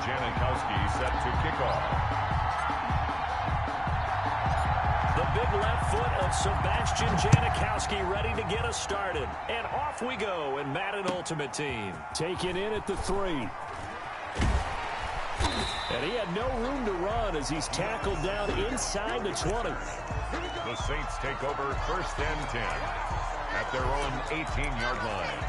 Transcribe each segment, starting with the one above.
Janikowski set to kick off. The big left foot of Sebastian Janikowski ready to get us started. And off we go in Madden Ultimate Team. Taken in at the 3. And he had no room to run as he's tackled down inside the 20. The Saints take over 1st and 10 at their own 18-yard line.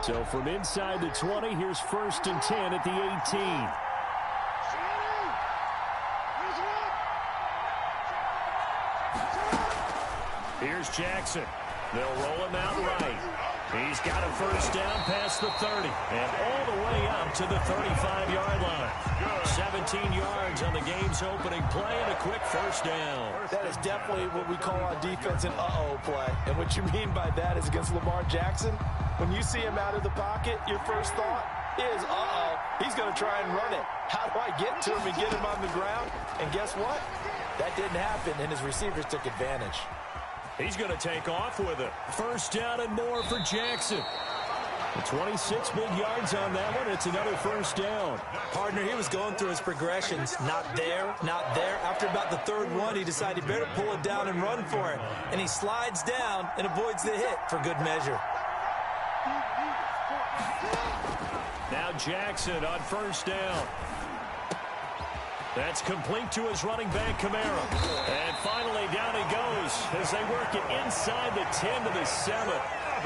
So from inside the 20, here's 1st and 10 at the 18. Here's Jackson. They'll roll him out right. He's got a 1st down past the 30 and all the way up to the 35-yard line. 17 yards on the game's opening play and a quick 1st down. That is definitely what we call on defense an uh-oh play. And what you mean by that is against Lamar Jackson, when you see him out of the pocket, your first thought is, uh-oh, he's going to try and run it. How do I get to him and get him on the ground? And guess what? That didn't happen, and his receivers took advantage. He's going to take off with it. 1st down and more for Jackson. 26 big yards on that one. It's another 1st down. Partner, he was going through his progressions. Not there, not there. After about the 3rd one, he decided he better pull it down and run for it. And he slides down and avoids the hit for good measure. Now Jackson on 1st down. That's complete to his running back, Kamara. And finally, down he goes as they work it inside the 10 to the 7.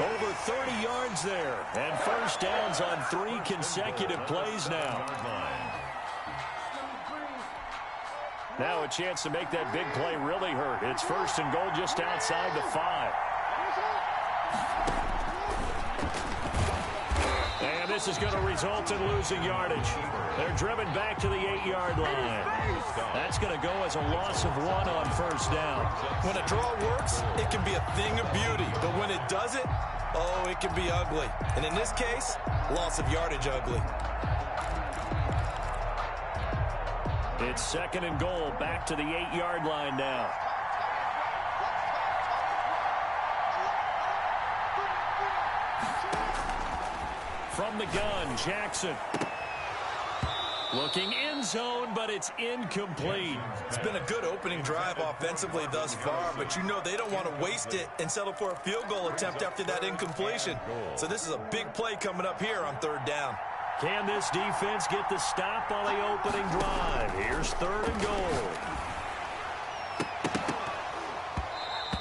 Over 30 yards there. And 1st downs on 3 consecutive plays now. Now a chance to make that big play really hurt. It's 1st and goal just outside the 5. And this is going to result in losing yardage. They're driven back to the 8-yard line. That's going to go as a loss of 1 on 1st down. When a draw works, it can be a thing of beauty. But when it doesn't, oh, it can be ugly. And in this case, loss of yardage ugly. It's 2nd and goal, back to the 8-yard line now. From the gun, Jackson. Looking end zone, but it's incomplete. It's been a good opening drive offensively thus far, but you know they don't want to waste it and settle for a field goal attempt after that incompletion. So this is a big play coming up here on 3rd down. Can this defense get the stop on the opening drive? Here's 3rd and goal.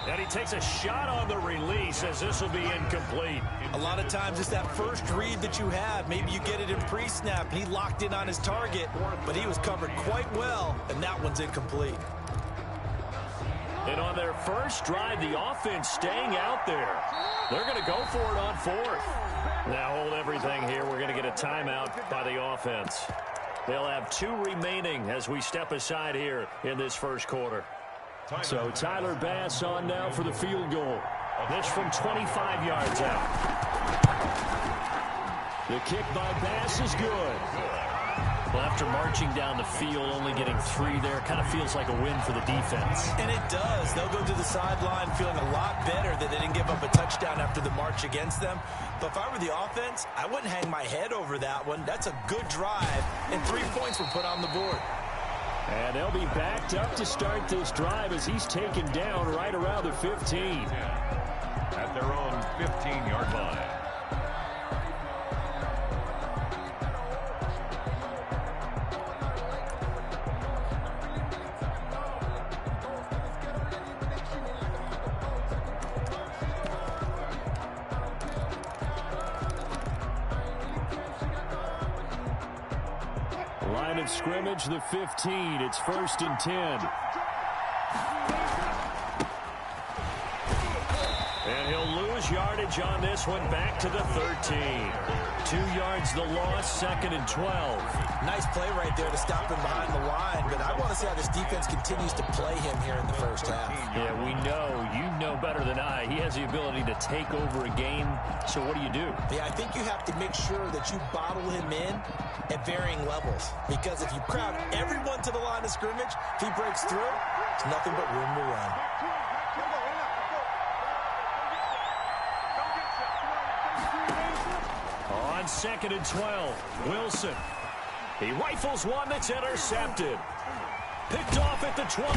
And he takes a shot on the release as this will be incomplete. A lot of times it's that first read that you have. Maybe you get it in pre-snap. He locked in on his target, but he was covered quite well, and that one's incomplete. And on their first drive, the offense staying out there. They're going to go for it on 4th. Now hold everything here. We're going to get a timeout by the offense. They'll have 2 remaining as we step aside here in this 1st quarter. So Tyler Bass on now for the field goal. This from 25 yards out. The kick by Bass is good. Well, after marching down the field, only getting 3 there, kind of feels like a win for the defense. And it does. They'll go to the sideline feeling a lot better that they didn't give up a touchdown after the march against them. But if I were the offense, I wouldn't hang my head over that one. That's a good drive, and 3 points were put on the board. And they'll be backed up to start this drive as he's taken down right around the 15. At their own 15-yard line. Line of scrimmage, the 15. It's 1st and 10. And he'll lose yardage on this one, back to the 13. 2 yards the loss, 2nd and 12. Nice play right there to stop him behind the line, but I want to see how this defense continues to play him here in the first half. Yeah, we know. You know better than I. He has the ability to take over a game, so what do you do? Yeah, I think you have to make sure that you bottle him in at varying levels, because if you crowd everyone to the line of scrimmage, if he breaks through, there's nothing but room to run. On 2nd and 12, Wilson. He rifles one that's intercepted. Picked off at the 22.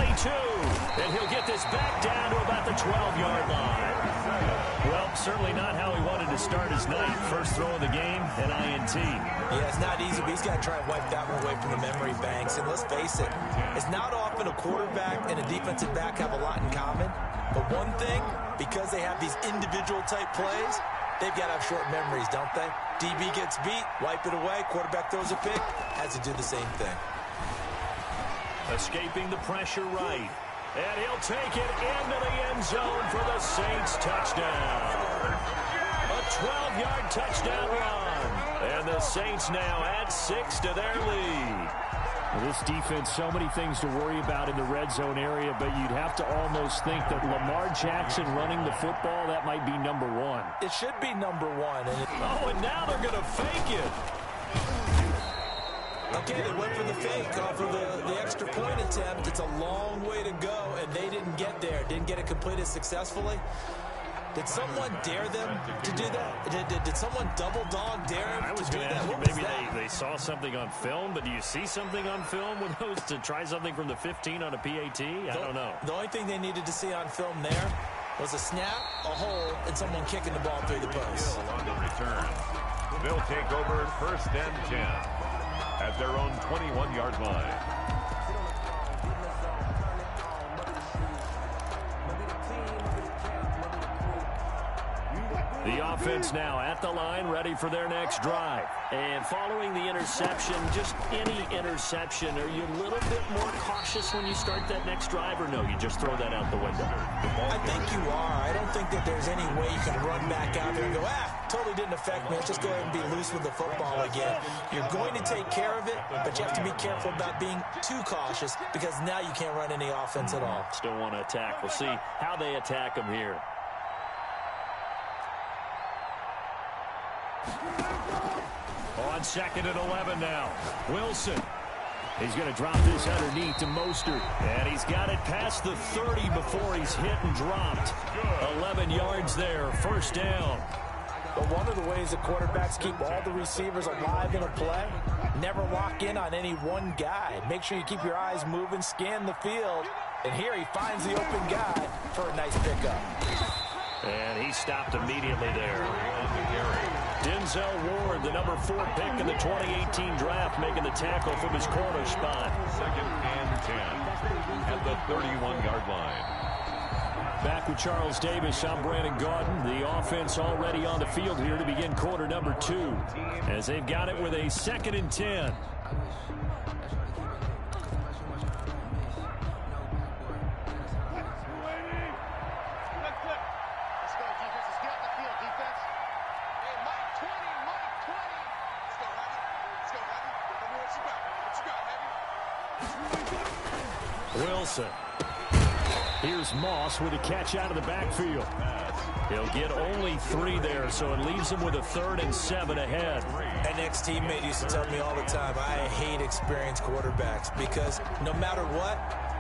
And he'll get this back down to about the 12-yard line. Well, certainly not how he wanted to start his night. First throw of the game, an INT. Yeah, it's not easy, but he's got to try and wipe that one away from the memory banks. And let's face it, it's not often a quarterback and a defensive back have a lot in common. But one thing, because they have these individual type plays, they've got to have short memories, don't they? DB gets beat, wipe it away, quarterback throws a pick, has to do the same thing. Escaping the pressure right. And he'll take it into the end zone for the Saints touchdown. A 12-yard touchdown run. And the Saints now add 6 to their lead. This defense, so many things to worry about in the red zone area, but you'd have to almost think that Lamar Jackson running the football, that might be number 1. It should be number 1. And now they're going to fake it. Okay, they went for the fake off of the extra point attempt. It's a long way to go, and they didn't get there. Didn't get it completed successfully. Did someone dare them to do that? Did someone double dog dare them to do that? Maybe they saw something on film, but do you see something on film with those to try something from the 15 on a PAT? I don't know. The only thing they needed to see on film there was a snap, a hole, and someone kicking the ball through the post. On the return. They'll take over 1st and 10 at their own 21-yard line. The offense now at the line, ready for their next drive. And following the interception, just any interception, are you a little bit more cautious when you start that next drive, or no, you just throw that out the window? I think you are. I don't think that there's any way you can run back out there and go, totally didn't affect me. Let's just go ahead and be loose with the football again. You're going to take care of it, but you have to be careful about being too cautious, because now you can't run any offense at all. Still want to attack. We'll see how they attack them here. On 2nd and 11 now. Wilson. He's going to drop this underneath to Mostert. And he's got it past the 30 before he's hit and dropped. 11 yards there. 1st down. But one of the ways that quarterbacks keep all the receivers alive in a play, never lock in on any one guy. Make sure you keep your eyes moving, scan the field. And here he finds the open guy for a nice pickup. And he stopped immediately there. Denzel Ward, the number 4 pick in the 2018 draft, making the tackle from his corner spot. 2nd and 10 at the 31-yard line. Back with Charles Davis, I'm Brandon Gaudin. The offense already on the field here to begin quarter number 2, as they've got it with a 2nd and 10. Wilson. Here's Moss with a catch out of the backfield. He'll get only 3 there, so it leaves him with a 3rd and 7 ahead. An ex-teammate used to tell me all the time, I hate experienced quarterbacks, because no matter what,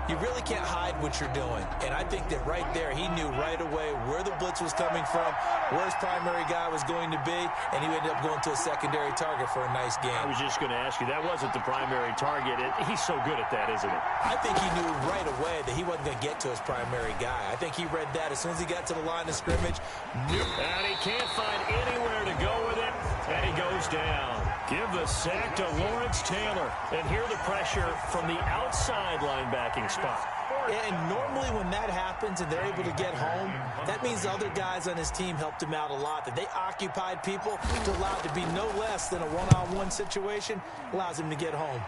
you really can't hide what you're doing. And I think that right there, he knew right away where the blitz was coming from, where his primary guy was going to be, and he ended up going to a secondary target for a nice game. I was just going to ask you, that wasn't the primary target. He's so good at that, isn't he? I think he knew right away that he wasn't going to get to his primary guy. I think he read that as soon as he got to the line of scrimmage. And he can't find anywhere to go with it, and he goes down. Give the sack to Lawrence Taylor. And hear the pressure from the outside linebacking spot. And normally when that happens and they're able to get home, that means the other guys on his team helped him out a lot. That they occupied people to allow it to be no less than a one-on-one situation, allows him to get home.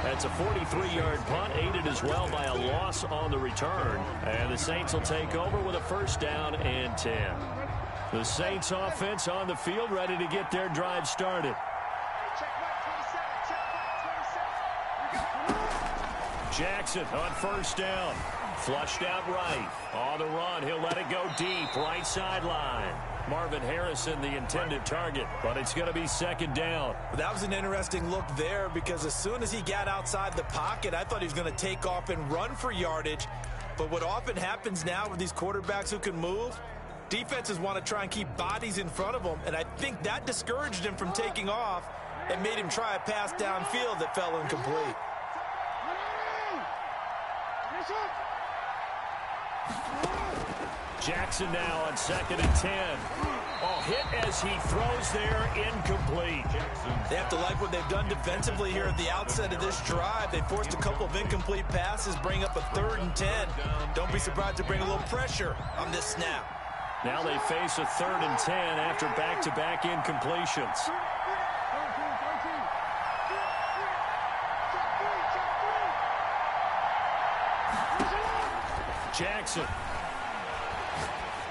That's a 43-yard punt, aided as well by a loss on the return. And the Saints will take over with a first down and 10. The Saints offense on the field, ready to get their drive started. Jackson on first down. Flushed out right. On the run, he'll let it go deep. Right sideline. Marvin Harrison, the intended target, but it's going to be second down. That was an interesting look there because as soon as he got outside the pocket, I thought he was going to take off and run for yardage. But what often happens now with these quarterbacks who can move, defenses want to try and keep bodies in front of them, and I think that discouraged him from taking off and made him try a pass downfield that fell incomplete. Jackson now on second and 10. Oh, hit as he throws there, incomplete. They have to like what they've done defensively here at the outset of this drive. They forced a couple of incomplete passes, bring up a 3rd and 10. Don't be surprised to bring a little pressure on this snap. Now they face a 3rd and 10 after back-to-back incompletions. Jackson.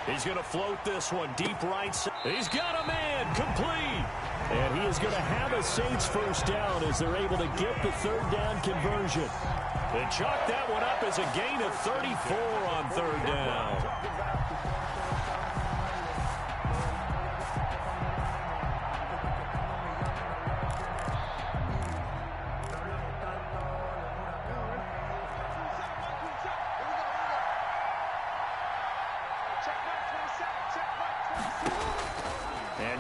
He's going to float this one deep right side. He's got a man complete. And he is going to have a Saints first down as they're able to get the 3rd down conversion. And chalk that one up as a gain of 34 on 3rd down.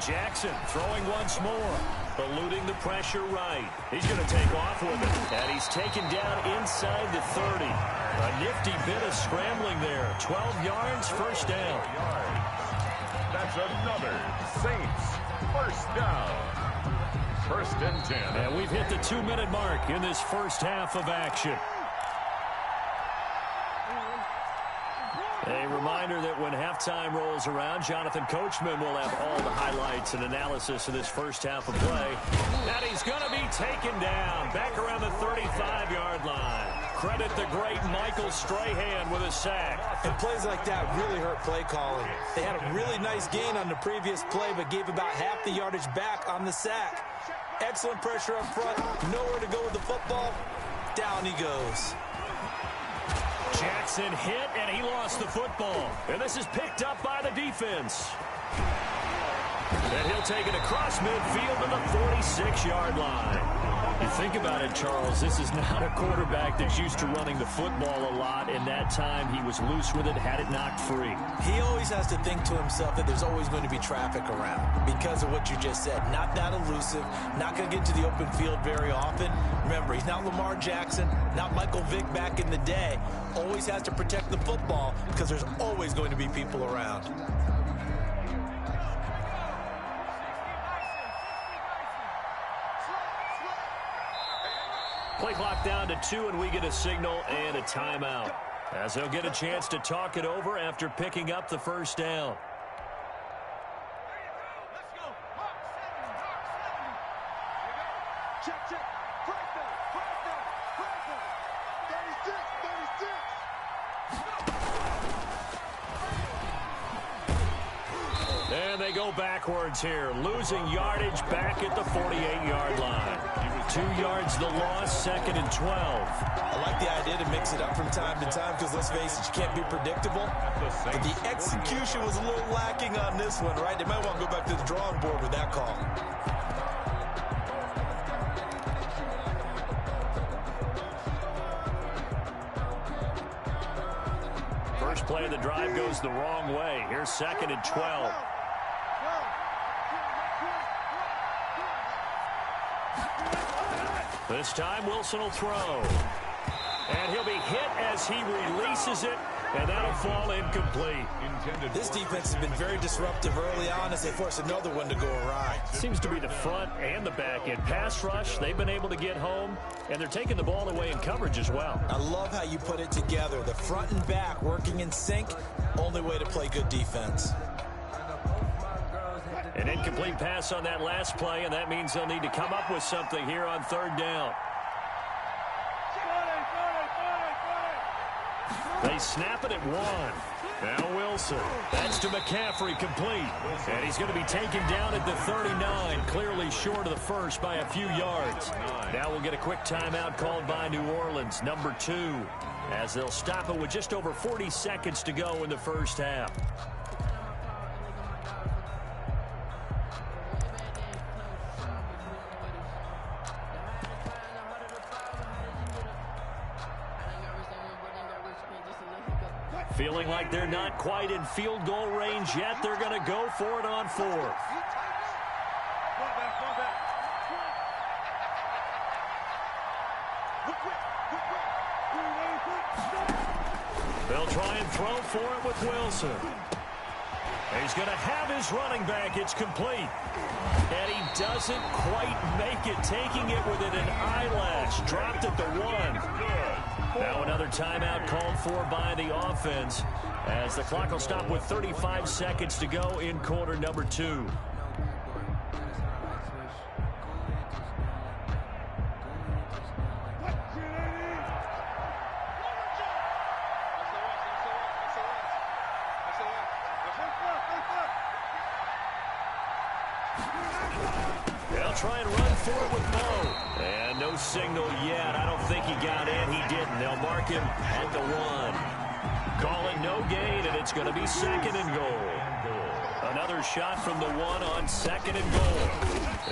Jackson throwing once more, eluding the pressure right. He's going to take off with it, and he's taken down inside the 30. A nifty bit of scrambling there. 12 yards, first down. That's another Saints first down. 1st and 10. And we've hit the 2-minute mark in this first half of action. A reminder that when halftime rolls around, Jonathan Coachman will have all the highlights and analysis of this first half of play. And he's going to be taken down back around the 35-yard line. Credit the great Michael Strahan with a sack. And plays like that really hurt play calling. They had a really nice gain on the previous play, but gave about half the yardage back on the sack. Excellent pressure up front. Nowhere to go with the football. Down he goes. Jackson hit, and he lost the football. And this is picked up by the defense. And he'll take it across midfield to the 46-yard line. You think about it, Charles, this is not a quarterback that's used to running the football a lot, and that time he was loose with it, had it knocked free. He always has to think to himself that there's always going to be traffic around because of what you just said. Not that elusive, not going to get to the open field very often. Remember, he's not Lamar Jackson, not Michael Vick back in the day. Always has to protect the football because there's always going to be people around. Play clock down to 2, and we get a signal and a timeout, as they'll get a chance to talk it over after picking up the first down. And they go backwards here, losing yardage back at the 48-yard line. 2 yards the loss, 2nd and 12. I like the idea to mix it up from time to time because, let's face it, you can't be predictable. But the execution was a little lacking on this one, right? They might want to go back to the drawing board with that call. First play of the drive goes the wrong way. Here's 2nd and 12. This time Wilson will throw. And he'll be hit as he releases it, and that'll fall incomplete. This defense has been very disruptive early on as they force another one to go awry. Seems to be the front and the back end. Pass rush, they've been able to get home, and they're taking the ball away in coverage as well. I love how you put it together. The front and back working in sync, only way to play good defense. An incomplete pass on that last play, and that means they'll need to come up with something here on 3rd down. They snap it at 1. Now Wilson. That's to McCaffrey, complete. And he's going to be taken down at the 39, clearly short of the first by a few yards. Now we'll get a quick timeout called by New Orleans, number 2, as they'll stop it with just over 40 seconds to go in the first half. Feeling like they're not quite in field goal range yet. They're going to go for it on 4th. They'll try and throw for it with Wilson. He's going to have his running back. It's complete. And he doesn't quite make it, taking it within an eyelash. Dropped at the 1. Now another timeout called for by the offense, as the clock will stop with 35 seconds to go in quarter number 2. They'll try and run for it with Moe. And no signal yet. I don't think he got in. He didn't. They'll mark him at the 1. Call it no gain, and it's going to be 2nd and goal. Another shot from the 1 on 2nd and goal.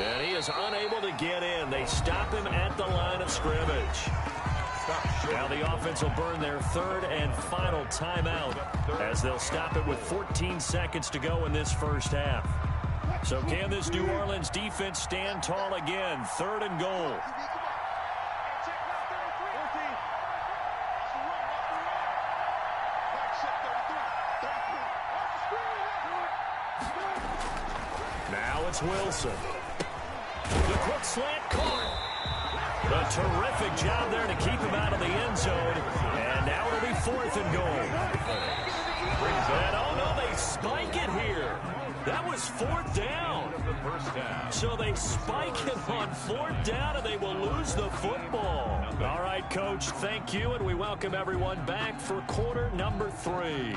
And he is unable to get in. They stop him at the line of scrimmage. Now the offense will burn their 3rd and final timeout, as they'll stop it with 14 seconds to go in this first half. So can this New Orleans defense stand tall again? 3rd and goal. Now it's Wilson. The quick slant caught. A terrific job there to keep him out of the end zone. And now it'll be 4th and goal. And oh no, they spike it here. That was 4th down. So they spike it on 4th down, and they will lose the football. All right, Coach, thank you, and we welcome everyone back for quarter number 3.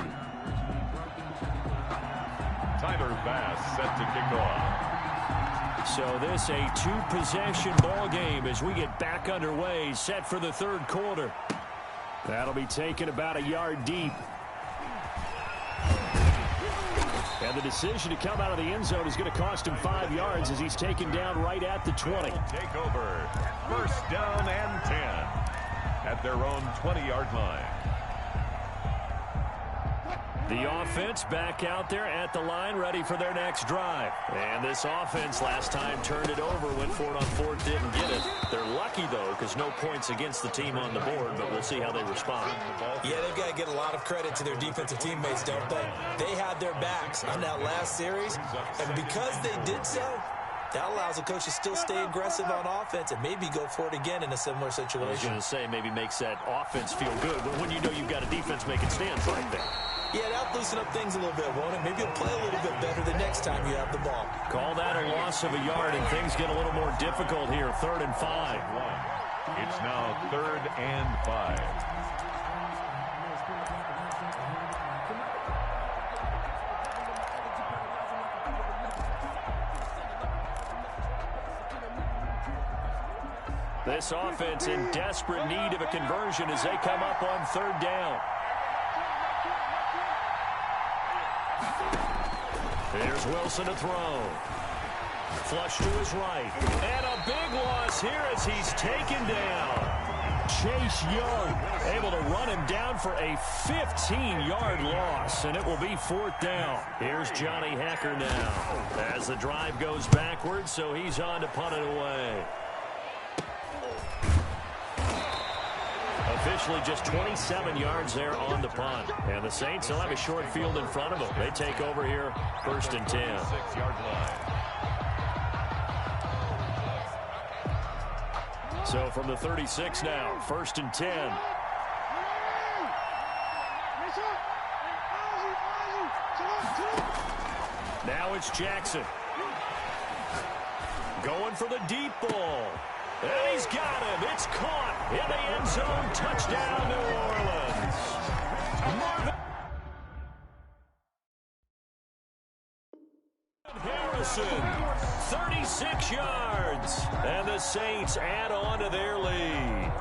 Tyler Bass set to kick off. So this a 2-possession ball game as we get back underway, set for the 3rd quarter. That'll be taken about a yard deep. And the decision to come out of the end zone is going to cost him 5 yards as he's taken down right at the 20. Take over. 1st down and 10 at their own 20-yard line. The offense back out there at the line, ready for their next drive. And this offense last time turned it over, went for it on 4th, didn't get it. They're lucky, though, because no points against the team on the board, but we'll see how they respond. Yeah, they've got to get a lot of credit to their defensive teammates, don't they? They had their backs on that last series, and because they did so, that allows the coach to still stay aggressive on offense and maybe go for it again in a similar situation. I was going to say, maybe makes that offense feel good, but when you know you've got a defense making stands right there. Yeah, that'll loosen up things a little bit, won't it? Maybe you'll play a little bit better the next time you have the ball. Call that a loss of a yard, and things get a little more difficult here. 3rd and 5. It's now 3rd and 5. This offense in desperate need of a conversion as they come up on 3rd down. Here's Wilson to throw. Flush to his right. And a big loss here as he's taken down. Chase Young able to run him down for a 15-yard loss, and it will be 4th down. Here's Johnny Hecker now as the drive goes backwards, so he's on to punt it away. Officially just 27 yards there on the punt. And the Saints will have a short field in front of them. They take over here, 1st and 10. 6-yard line. So from the 36 now, 1st and 10. Now it's Jackson. Going for the deep ball. And he's got him. It's caught in the end zone. Touchdown, New Orleans. Harrison, 36 yards, and the Saints add on to their lead.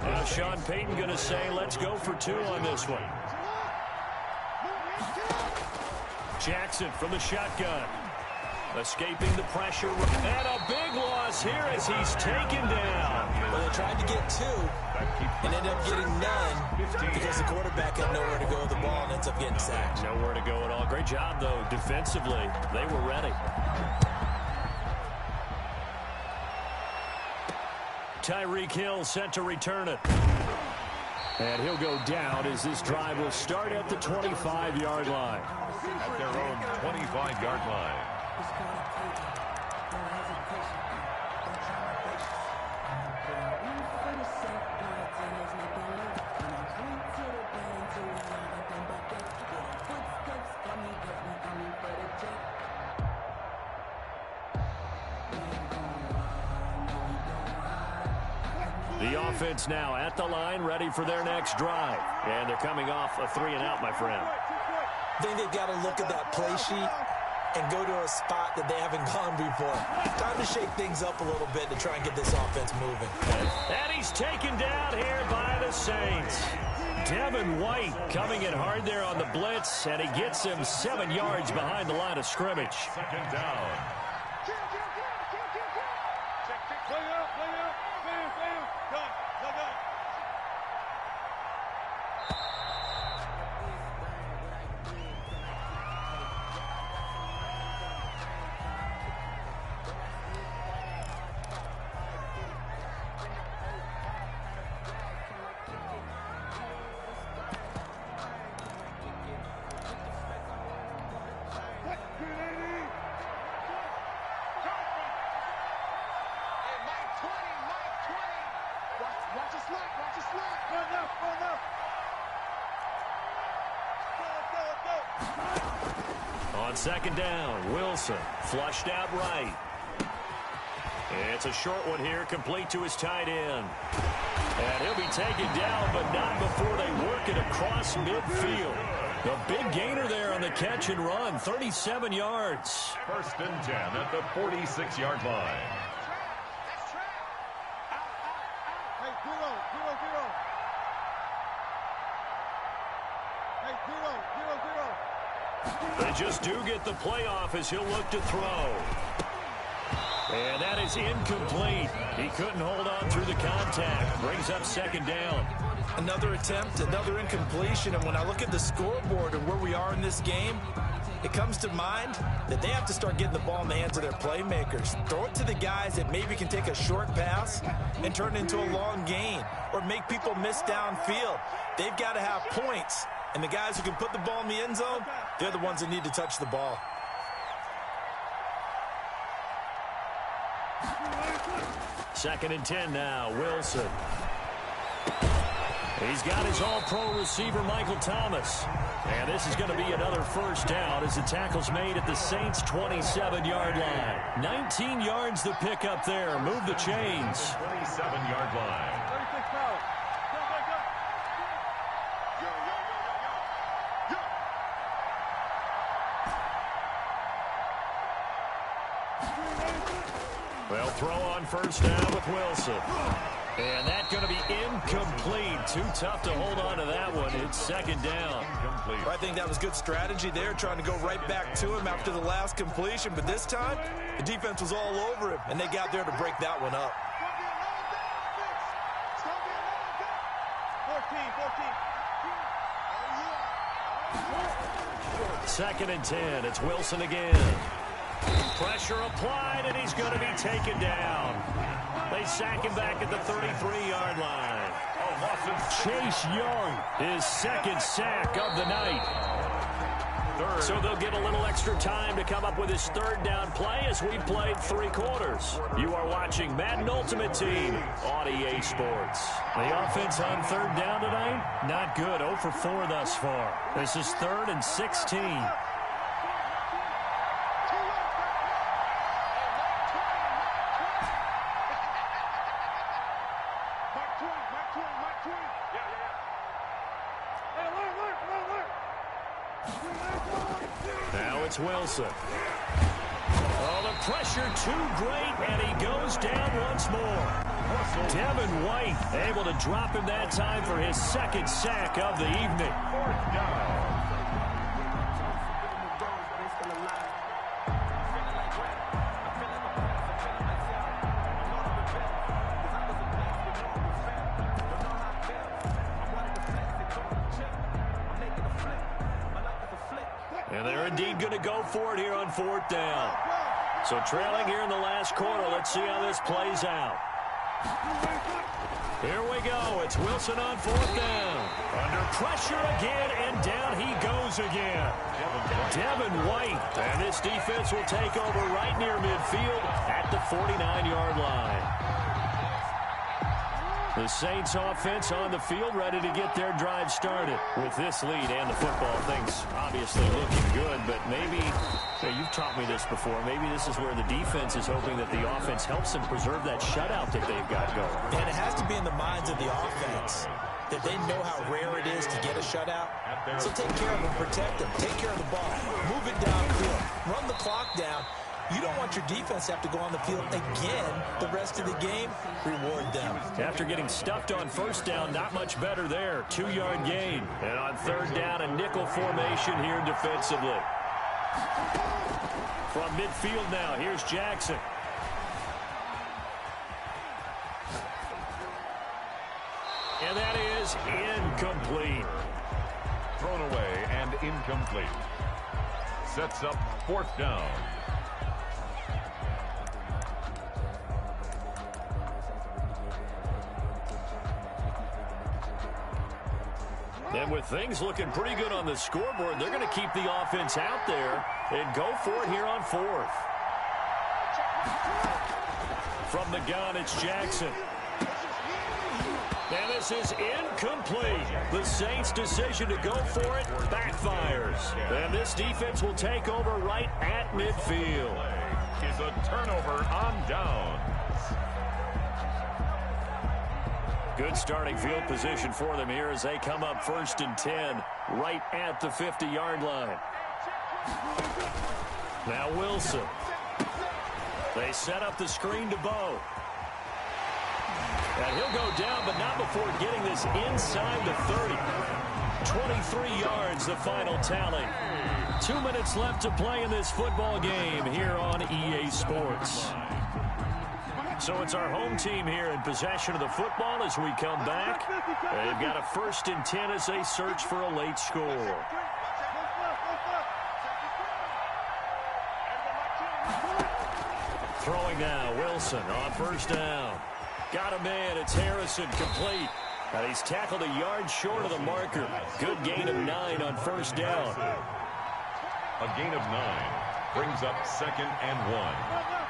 Now Sean Payton going to say, let's go for two on this one. Jackson from the shotgun. Escaping the pressure. And a big loss here as he's taken down. Well, they tried to get two and ended up getting none because the quarterback had nowhere to go with the ball and ends up getting sacked. Nowhere to go at all. Great job, though, defensively. They were ready. Tyreek Hill set to return it. And he'll go down as this drive will start at the 25-yard line. At their own 25-yard line. The offense now at the line, ready for their next drive. And they're coming off a 3-and-out, my friend. I think they've got to look at that play sheet and go to a spot that they haven't gone before. Time to shake things up a little bit to try and get this offense moving. And he's taken down here by the Saints. Devin White coming in hard there on the blitz, and he gets him 7 yards behind the line of scrimmage. Second down. On second down, Wilson flushed out right. It's a short one here, complete to his tight end. And he'll be taken down, but not before they work it across midfield. The big gainer there on the catch and run, 37 yards. First and 10 at the 46-yard line. They just do get the playoff as he'll look to throw. And that is incomplete. He couldn't hold on through the contact. Brings up second down. Another attempt, another incompletion. And when I look at the scoreboard and where we are in this game, it comes to mind that they have to start getting the ball in the hands of their playmakers. Throw it to the guys that maybe can take a short pass and turn it into a long gain or make people miss downfield. They've got to have points. And the guys who can put the ball in the end zone, they're the ones that need to touch the ball. Second and 10 now, Wilson. He's got his all-pro receiver, Michael Thomas. And this is going to be another first down as the tackle's made at the Saints' 27-yard line. 19 yards to pick up there. Move the chains. 27-yard line. They'll throw on first down with Wilson. And that's going to be incomplete. Too tough to hold on to that one. It's second down. Incomplete. I think that was good strategy there, trying to go right back to him after the last completion. But this time, the defense was all over him, and they got there to break that one up. 2nd and 10. It's Wilson again. Pressure applied, and he's going to be taken down. They sack him back at the 33-yard line. Chase Young, his second sack of the night. So they'll get a little extra time to come up with his third down play as we've played 3 quarters. You are watching Madden Ultimate Team on EA Sports. The offense on third down tonight, not good. 0 for 4 thus far. This is 3rd and 16. Now it's Wilson. Oh, the pressure too great, and he goes down once more. Devin White able to drop him that time for his second sack of the evening. Fourth down. And they're indeed going to go for it here on fourth down. So trailing here in the last quarter. Let's see how this plays out. Here we go. It's Wilson on fourth down. Under pressure again, and down he goes again. Devin White. And this defense will take over right near midfield at the 49-yard line. The Saints offense on the field ready to get their drive started. With this lead and the football, things obviously looking good, but maybe, you've taught me this before, maybe this is where the defense is hoping that the offense helps them preserve that shutout that they've got going. And it has to be in the minds of the offense that they know how rare it is to get a shutout. So take care of them, protect them, take care of the ball, move it downfield, run the clock down. You don't want your defense to have to go on the field again the rest of the game. Reward them. After getting stuffed on first down, not much better there. 2-yard gain. And on third down, a nickel formation here defensively. From midfield now, here's Jackson. And that is incomplete. Thrown away and incomplete. Sets up fourth down. And with things looking pretty good on the scoreboard, they're going to keep the offense out there and go for it here on fourth. From the gun, it's Jackson. And this is incomplete. The Saints' decision to go for it backfires. And this defense will take over right at midfield. Is a turnover on down. Good starting field position for them here as they come up 1st and 10 right at the 50-yard line. Now Wilson. They set up the screen to Bo. And he'll go down, but not before getting this inside the 30. 23 yards, the final tally. 2 minutes left to play in this football game here on EA Sports. So it's our home team here in possession of the football as we come back. They've got a 1st and 10 as they search for a late score. Throwing now, Wilson on 1st down. Got a man, it's Harrison, complete. And he's tackled a yard short of the marker. Good gain of 9 on 1st down. A gain of 9 brings up 2nd and 1.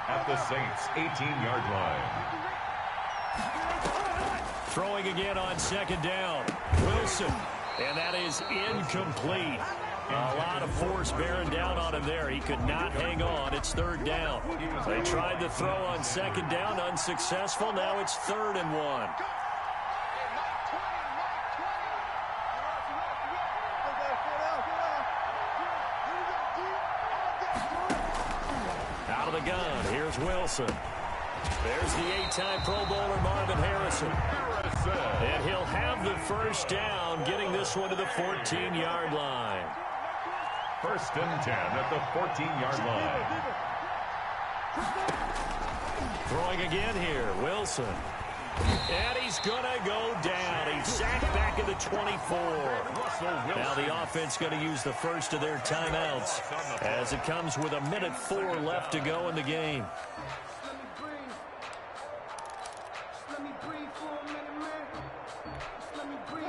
At the Saints' 18-yard line. Throwing again on 2nd down. Wilson. And that is incomplete. A lot of force bearing down on him there. He could not hang on. It's 3rd down. They tried to throw on 2nd down. Unsuccessful. Now it's 3rd and 1. Out of the gun, here's Wilson. There's the 8-time Pro Bowler Marvin Harrison. And he'll have the 1st down, getting this one to the 14-yard line. 1st and 10 at the 14-yard line. Throwing again here, Wilson. And he's going to go down. He's sacked back at the 24. Now the offense going to use the first of their timeouts as it comes with 1:04 left to go in the game.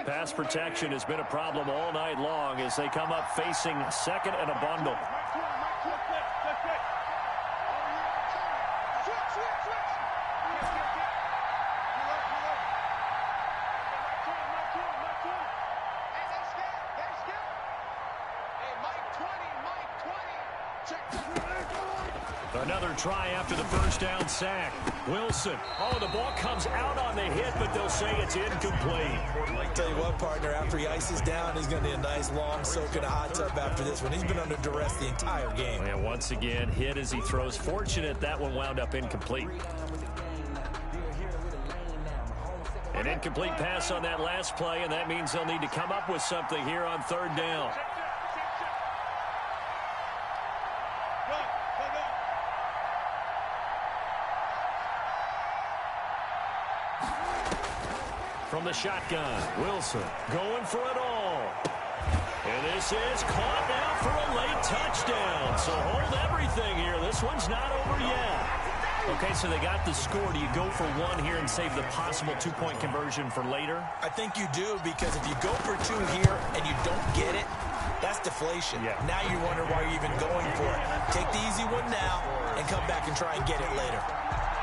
Pass protection has been a problem all night long as they come up facing 2nd and a bundle. Another try after the first down sack. Wilson. Oh, the ball comes out on the hit, but they'll say it's incomplete. Tell you what, partner, after he ices down, he's going to need a nice long soak in a hot tub after this one. He's been under duress the entire game. And once again, hit as he throws. Fortunate that one wound up incomplete. An incomplete pass on that last play, and that means they'll need to come up with something here on third down. From the shotgun, Wilson going for it all. And this is caught now for a late touchdown. So hold everything here. This one's not over yet. Okay, so they got the score. Do you go for one here and save the possible two-point conversion for later? I think you do, because if you go for two here and you don't get it, that's deflation. Yeah. Now you wonder why you're even going for it. Take the easy one now and come back and try and get it later.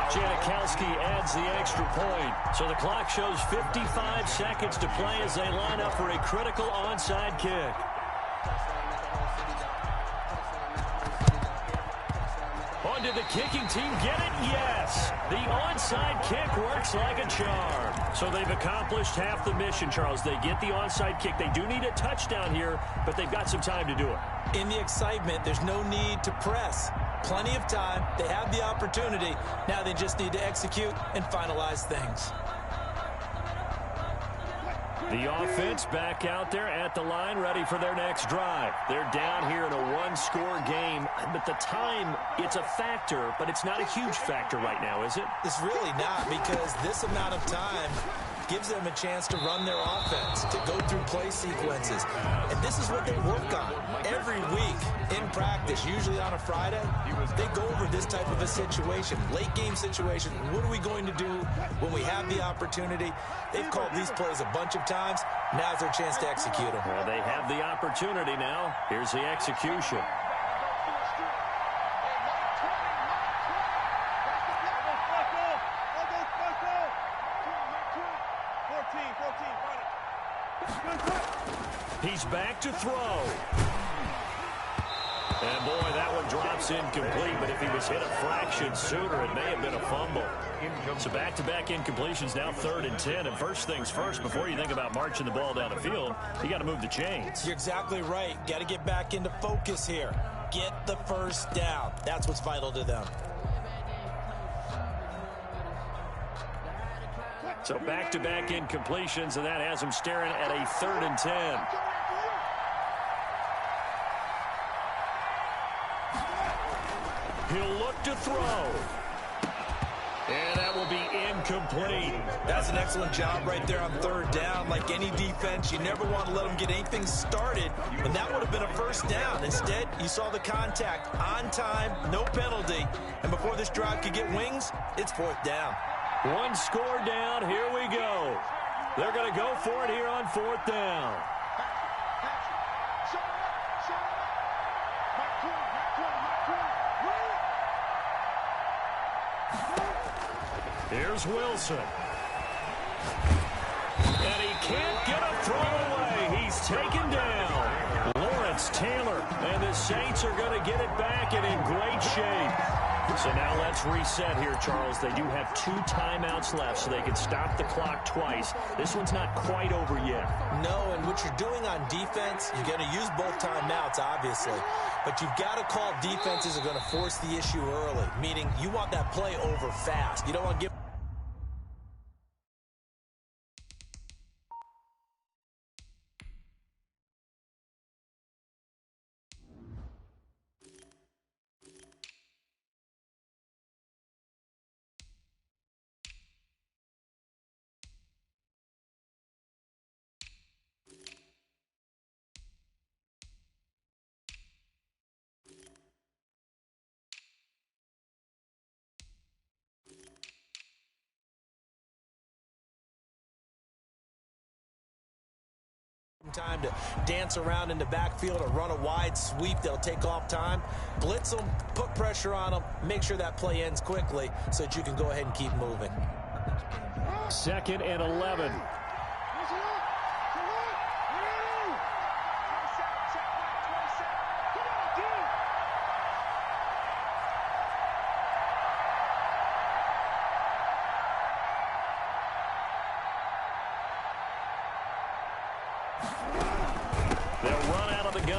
Janikowski adds the extra point. So the clock shows 55 seconds to play as they line up for a critical onside kick. On did the kicking team get it? Yes. The onside kick works like a charm. So they've accomplished half the mission, Charles. They get the onside kick. They do need a touchdown here, but they've got some time to do it. In the excitement, there's no need to press. Plenty of time. They have the opportunity. Now they just need to execute and finalize things. The offense back out there at the line, ready for their next drive. They're down here in a one-score game. But the time, it's a factor, but it's not a huge factor right now, is it? It's really not, because this amount of time gives them a chance to run their offense, to go through play sequences. And this is what they work on every week in practice, usually on a Friday. They go over this type of a situation, late game situation. What are we going to do when we have the opportunity? They've called these plays a bunch of times. Now's their chance to execute them. Well, they have the opportunity now. Here's the execution. He's back to throw. And, boy, that one drops incomplete. But if he was hit a fraction sooner, it may have been a fumble. So back-to-back incompletions, now 3rd and 10. And first things first, before you think about marching the ball down the field, you got to move the chains. You're exactly right. Got to get back into focus here. Get the first down. That's what's vital to them. So back-to-back incompletions, and that has him staring at a 3rd and 10. He'll look to throw. And that will be incomplete. That's an excellent job right there on 3rd down. Like any defense, you never want to let them get anything started, and that would have been a first down. Instead, you saw the contact on time, no penalty, and before this drive could get wings, it's 4th down. One score down. Here we go. They're going to go for it here on 4th down. Here's Wilson. And he can't get a throw away. He's taken down. Lawrence Taylor. And the Saints are going to get it back and in great shape. So now let's reset here, Charles. They do have 2 timeouts left, so they can stop the clock twice. This one's not quite over yet. No, and what you're doing on defense, you're going to use both timeouts, obviously. But you've got to call defenses are going to force the issue early, meaning you want that play over fast. You don't want to give... time to dance around in the backfield or run a wide sweep. They'll take off time, blitz them, put pressure on them, make sure that play ends quickly so that you can go ahead and keep moving. 2nd and 11.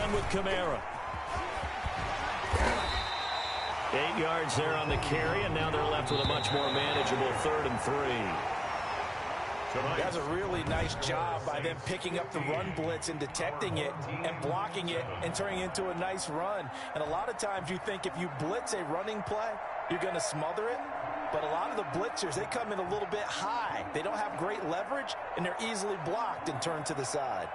shotgun with Kamara. 8 yards there on the carry, and now they're left with a much more manageable 3rd and 3. That's a really nice job by them picking up the run blitz and detecting it and blocking it and turning it into a nice run. And a lot of times you think if you blitz a running play, you're going to smother it. But a lot of the blitzers, they come in a little bit high. They don't have great leverage, and they're easily blocked and turned to the side.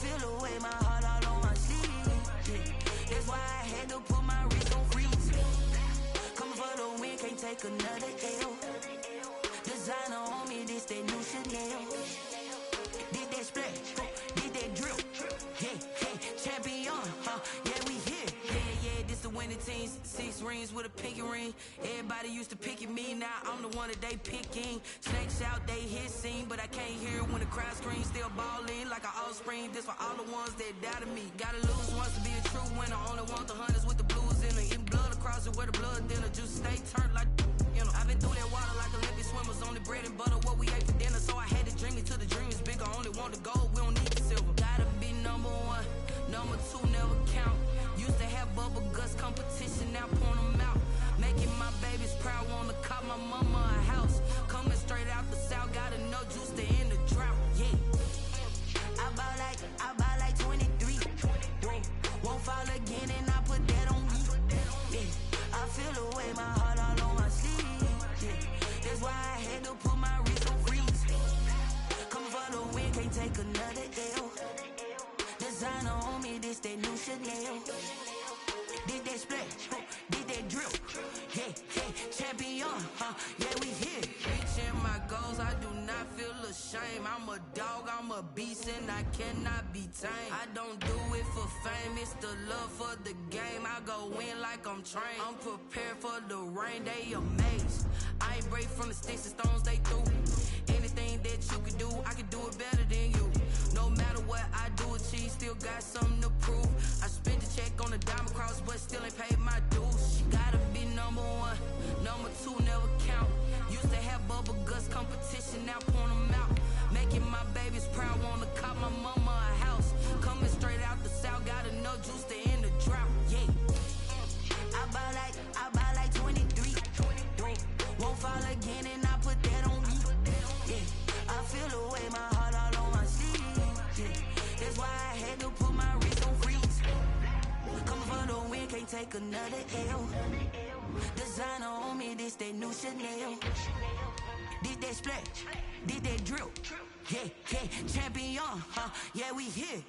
feel the way, my heart all on my sleeve. Yeah. That's why I had to put my wrist on freeze. Coming for the win, can't take another L. Designer on me, this that new Chanel. Did that splash, did that drill. Yeah, yeah, champion, yeah, we here. Yeah, this the winning team. 6 rings with a pinky ring. Everybody used to pick at me, now I'm the one that they picking. Snakes out, they hissing, but I can't hear when the crowd screams. Still balling like an offspring. This for all the ones that doubted me. Gotta lose once to be a true winner. Only want the hunters with the blues in it. In blood across it where the blood dinner. Juice stay turned like, you know. I've been through that water like Olympic swimmers. Only bread and butter, what we ate for dinner. So I had to dream it till the dream is bigger. Only want the gold, we don't need the silver. Gotta be number 1, number 2 never count. Used to have bubble guts competition, now point them out. Making my babies proud, wanna cop my mama a house. Coming straight out the south, gotta know juice to end the drought. Yeah, I bought like 23. Won't fall again, and I put that on me. Yeah, I feel the way, my heart all on my sleeve. Yeah, that's why I had to put my wrist on freeze. Coming for the win, can't take another L. Designer on me, this that new Chanel. Did that splash, did that drill. Yeah, yeah, champion, yeah, we here. Reaching my goals, I do not feel ashamed. I'm a dog, I'm a beast, and I cannot be tamed. I don't do it for fame, it's the love for the game. I go in like I'm trained. I'm prepared for the rain, they amazed. I ain't break from the sticks and stones they threw. Anything that you can do, I can do it better than you. No matter what I do, achieve, still got something to prove. I spent the check on the diamond cross, but still ain't paid my dues. She gotta be number 1, number 2 never count. Used to have bubble guts competition, now point them out. Making my babies proud, wanna cop my mama a house. Coming straight out the south, gotta know juice to end the drought. Yeah, I bought like 23. Won't fall again, and I put that on me. Yeah, I feel the way, my heart all on my sleeve. Yeah, that's why I had to put my wrist on freeze. Coming for the win, can't take another L. Designer on me, this that new Chanel. Did that splash, did that drill. Yeah, yeah, champion, yeah, we here.